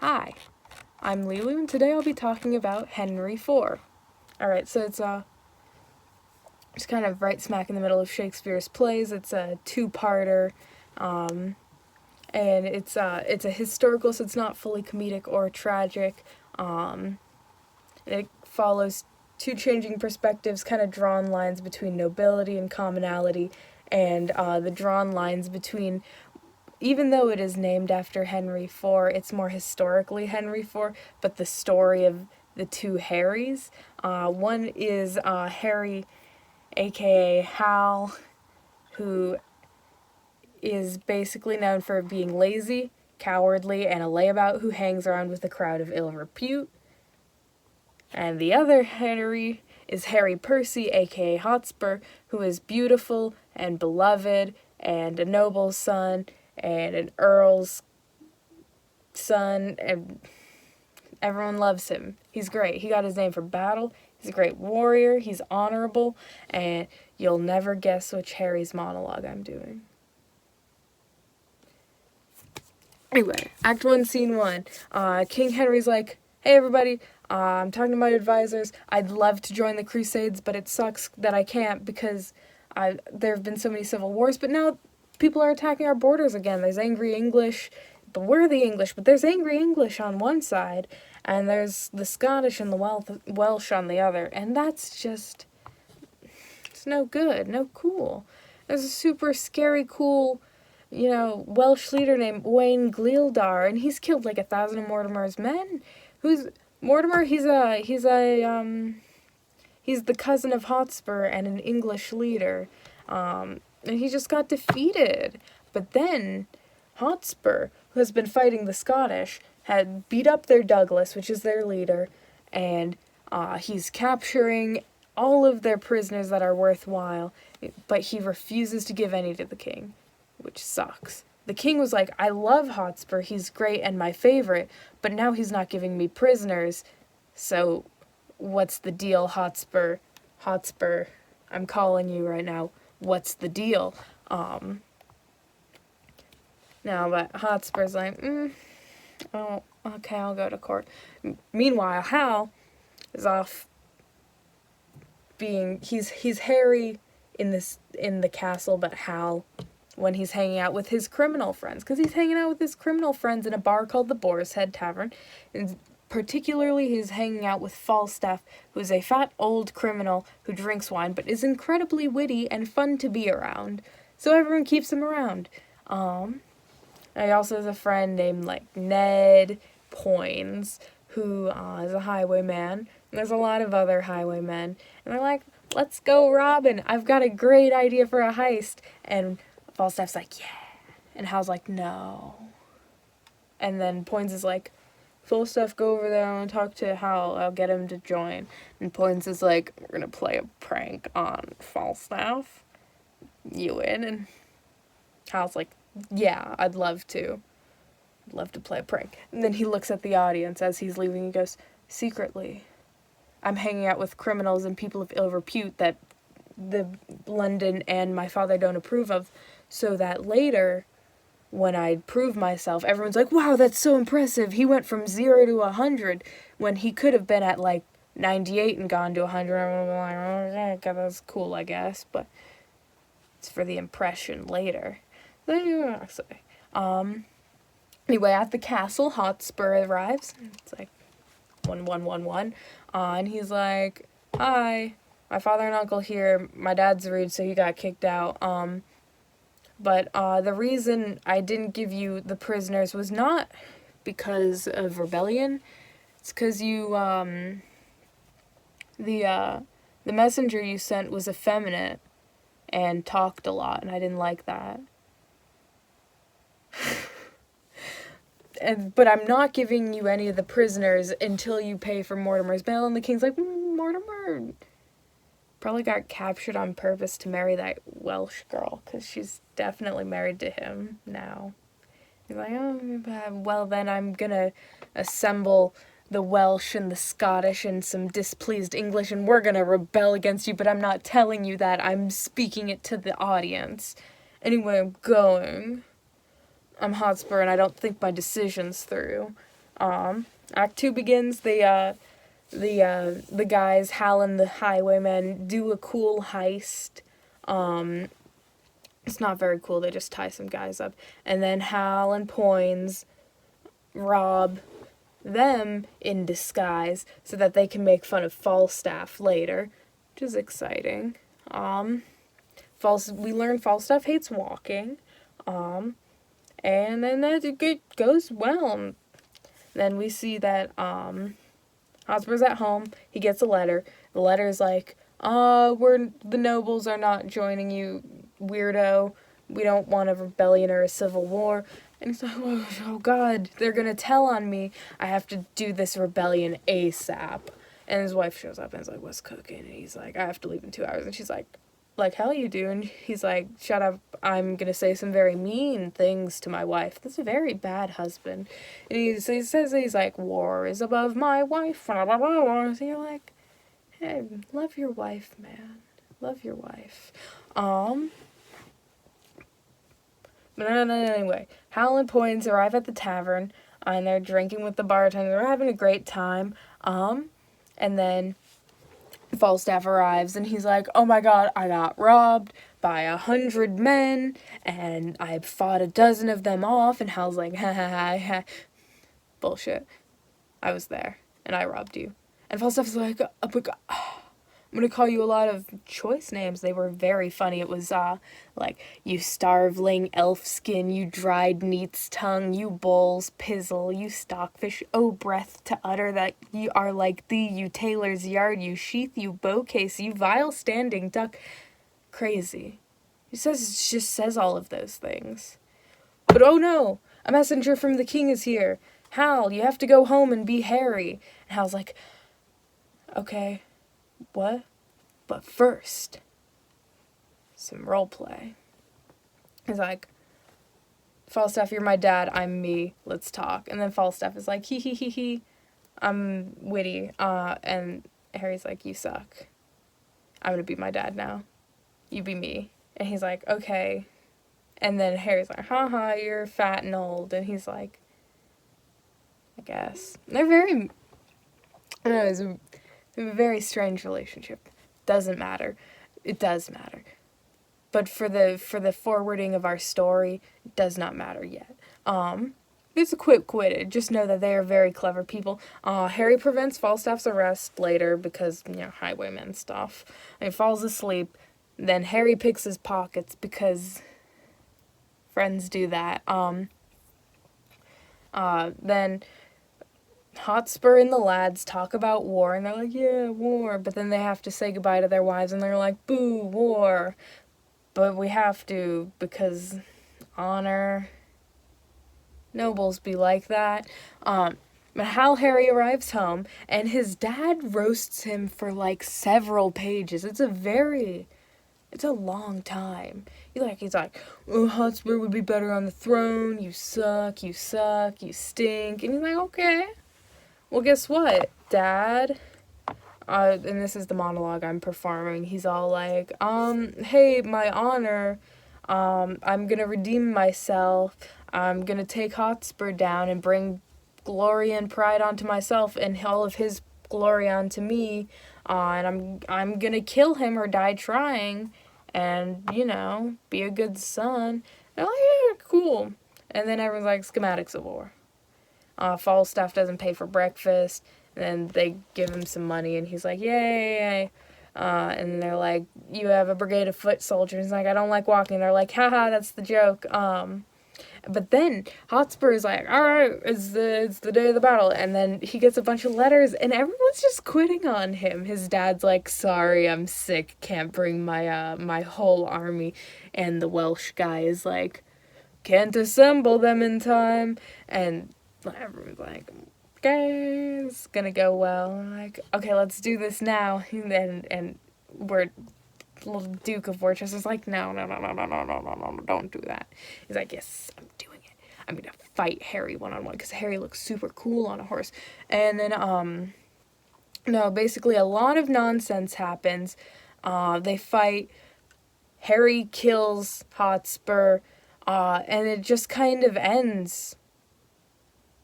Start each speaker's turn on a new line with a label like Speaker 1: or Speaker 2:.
Speaker 1: Hi, I'm Lulu, and today I'll be talking about Henry IV. Alright, so it's just kind of right smack in the middle of Shakespeare's plays. It's a two-parter, and it's a historical, so it's not fully comedic or tragic. It follows two changing perspectives, kind of drawn lines between nobility and commonality, and the drawn lines between, even though it is named after Henry IV, it's more historically Henry IV, but the story of the two Harrys. One is Harry, aka Hal, who is basically known for being lazy, cowardly, and a layabout who hangs around with a crowd of ill repute. And the other Harry is Harry Percy, aka Hotspur, who is beautiful and beloved and a noble's son and an earl's son, and everyone loves him. He's great. He got his name for battle. He's a great warrior. He's honorable, and you'll never guess which Harry's monologue I'm doing. Anyway, Act 1, Scene 1. King Henry's like, hey everybody, I'm talking to my advisors. I'd love to join the Crusades, but it sucks that I can't because there have been so many civil wars, but now people are attacking our borders again. There's angry English, but we're the English, but there's angry English on one side, and there's the Scottish and the Welsh on the other, and that's just, it's no good, no cool. There's a super scary, cool, Welsh leader named Owain Glyndwr, and he's killed like 1,000 of Mortimer's men. Who's Mortimer? He's the cousin of Hotspur and an English leader, and he just got defeated. But then Hotspur, who has been fighting the Scottish, had beat up their Douglas, which is their leader, and he's capturing all of their prisoners that are worthwhile, but he refuses to give any to the king, which sucks. The king was like, I love Hotspur, he's great and my favorite, but now he's not giving me prisoners, so what's the deal, Hotspur? Hotspur, I'm calling you right now, what's the deal? Now, but Hotspur's like, oh, okay, I'll go to court. Meanwhile, Hal is off being, he's Harry in the castle, but Hal when he's hanging out with his criminal friends, because he's hanging out with his criminal friends in a bar called the Boar's Head Tavern, and particularly he's hanging out with Falstaff, who is a fat old criminal who drinks wine, but is incredibly witty and fun to be around, so everyone keeps him around. He also has a friend named, Ned Poins, who is a highwayman, and there's a lot of other highwaymen, and they're like, let's go robbing, I've got a great idea for a heist, and Falstaff's like, yeah. And Hal's like, no. And then Poins is like, Falstaff, go over there, I want to talk to Hal, I'll get him to join. And Poins is like, we're going to play a prank on Falstaff. You in? And Hal's like, yeah, I'd love to. I'd love to play a prank. And then he looks at the audience as he's leaving and goes, secretly, I'm hanging out with criminals and people of ill repute that the London and my father don't approve of, so that later, when I prove myself, everyone's like, wow, that's so impressive. He went from 0 to 100 when he could have been at 98 and gone to 100. Everyone's like, okay, that's cool, I guess, but it's for the impression later. Anyway, at the castle, Hotspur arrives. It's like 1111. And he's like, hi, my father and uncle here. My dad's rude, so he got kicked out. But the reason I didn't give you the prisoners was not because of rebellion. It's because you, the messenger you sent was effeminate and talked a lot, and I didn't like that. But I'm not giving you any of the prisoners until you pay for Mortimer's bail. And the king's like, Mortimer probably got captured on purpose to marry that Welsh girl, because she's definitely married to him now. He's like, oh, well then I'm gonna assemble the Welsh and the Scottish and some displeased English, and we're gonna rebel against you, but I'm not telling you that, I'm speaking it to the audience. Anyway, I'm going. I'm Hotspur and I don't think my decisions through. Act 2 begins. The guys, Hal and the Highwaymen, do a cool heist. It's not very cool. They just tie some guys up, and then Hal and Poins rob them in disguise so that they can make fun of Falstaff later, which is exciting. We learn Falstaff hates walking, and then it goes well. Then we see that Hotspur's at home. He gets a letter. The letter is like, the nobles are not joining you, weirdo. We don't want a rebellion or a civil war. And he's like, oh God, they're gonna tell on me. I have to do this rebellion ASAP. And his wife shows up and is like, what's cooking? And he's like, I have to leave in 2 hours. And she's like, hell you do. And he's like, shut up. I'm gonna say some very mean things to my wife. That's a very bad husband. And he says, he's like, war is above my wife. Blah, blah, blah, blah. So you're like, hey, love your wife, man. Love your wife. But anyway, Hal and Poins arrive at the tavern, and they're drinking with the bartender. They're having a great time. And then Falstaff arrives, and he's like, oh my God, I got robbed by 100 men, and I fought a dozen of them off. And Hal's like, ha ha ha ha. Bullshit. I was there, and I robbed you. And Falstaff's like, oh my God. I'm gonna call you a lot of choice names. They were very funny. It was, like, you starveling elfskin, you dried neat's tongue, you bull's pizzle, you stockfish, oh breath to utter that you are like thee, you tailor's yard, you sheath, you bowcase, you vile standing duck. Crazy. He just says all of those things. But oh no, a messenger from the king is here. Hal, you have to go home and be Harry. And Hal's like, okay. What? But first, some roleplay. He's like, Falstaff, you're my dad, I'm me, let's talk. And then Falstaff is like, he, I'm witty. And Harry's like, you suck. I'm gonna be my dad now. You be me. And he's like, okay. And then Harry's like, haha, you're fat and old. And he's like, I guess. And they're very, I don't know, it's a very strange relationship. Doesn't matter. It does matter. But for the forwarding of our story, it does not matter yet. It's a quick-witted. Just know that they are very clever people. Harry prevents Falstaff's arrest later because, highwayman stuff. And he falls asleep. Then Harry picks his pockets because friends do that. Then Hotspur and the lads talk about war, and they're like, yeah, war. But then they have to say goodbye to their wives, and they're like, boo, war. But we have to, because honor. Nobles be like that. But Harry arrives home, and his dad roasts him for, several pages. It's a long time. He's like, oh, Hotspur would be better on the throne, you suck, you stink. And he's like, okay. Well, guess what, Dad? And this is the monologue I'm performing. He's all like, hey, my honor, I'm gonna redeem myself. I'm gonna take Hotspur down and bring glory and pride onto myself and all of his glory onto me. And I'm gonna kill him or die trying and, be a good son. And I'm like, yeah, cool. And then everyone's like, schematics of war. Falstaff doesn't pay for breakfast, and then they give him some money, and he's like, yay, and they're like, you have a brigade of foot soldiers. He's like, I don't like walking. They're like, haha, that's the joke. But then Hotspur is like, all right, it's the day of the battle, and then he gets a bunch of letters, and everyone's just quitting on him. His dad's like, sorry, I'm sick, can't bring my whole army, and the Welsh guy is like, can't assemble them in time, and everyone's like, okay, it's gonna go well. I'm like, okay, let's do this now. And we're little Duke of Worcester's like, no, don't do that. He's like, yes, I'm doing it. I'm gonna fight Harry one-on-one because Harry looks super cool on a horse. And then no, basically a lot of nonsense happens. They fight. Harry kills Hotspur. And it just kind of ends